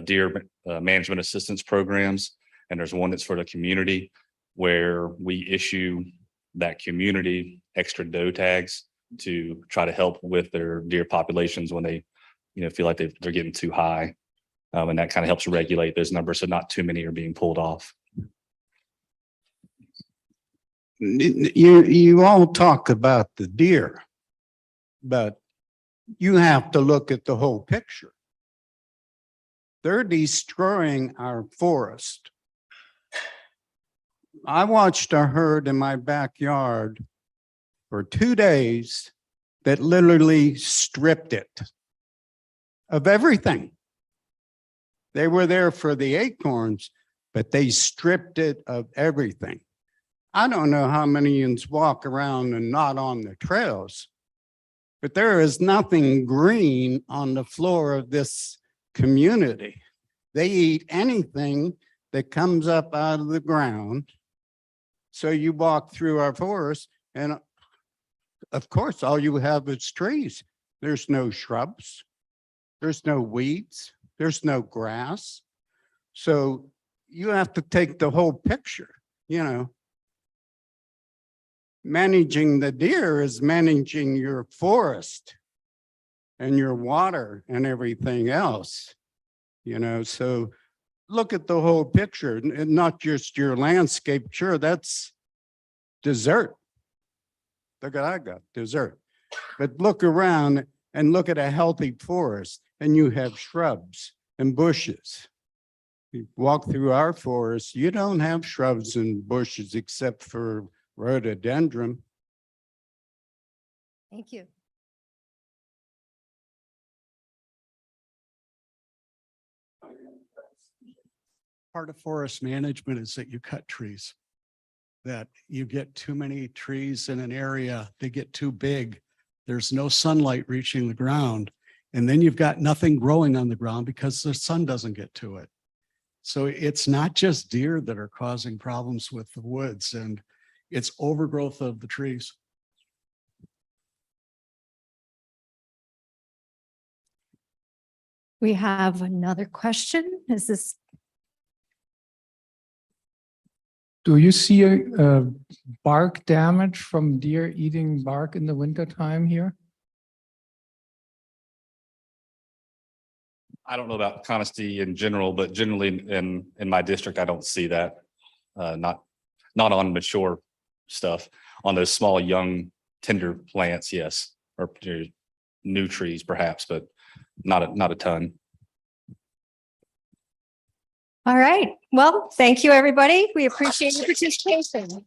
deer management assistance programs, and there's one that's for the community where we issue that community extra doe tags to try to help with their deer populations when they, feel like they're getting too high. And that kind of helps regulate those numbers so not too many are being pulled off. You all talk about the deer, but you have to look at the whole picture. They're destroying our forest. I watched a herd in my backyard for 2 days that literally stripped it of everything. They were there for the acorns, but they stripped it of everything. I don't know how many walk around and not on the trails, but there is nothing green on the floor of this community. They eat anything that comes up out of the ground. So you walk through our forest and of course, all you have is trees. There's no shrubs. There's no weeds. There's no grass. So you have to take the whole picture, Managing the deer is managing your forest and your water and everything else, so look at the whole picture and not just your landscape. Sure, that's dessert. Look at I got dessert. But look around and look at a healthy forest and you have shrubs and bushes. You walk through our forest, you don't have shrubs and bushes except for rhododendron. Thank you. Part of forest management is that you cut trees. That you get too many trees in an area, they get too big. There's no sunlight reaching the ground. And then you've got nothing growing on the ground because the sun doesn't get to it. So it's not just deer that are causing problems with the woods, and it's overgrowth of the trees. We have another question. Is this? Do you see a bark damage from deer eating bark in the wintertime here? I don't know about Conisty in general, but generally in my district, I don't see that. Not on mature stuff. On those small, young, tender plants, yes, or new trees perhaps, but not a ton. All right. Well, thank you, everybody. We appreciate your participation.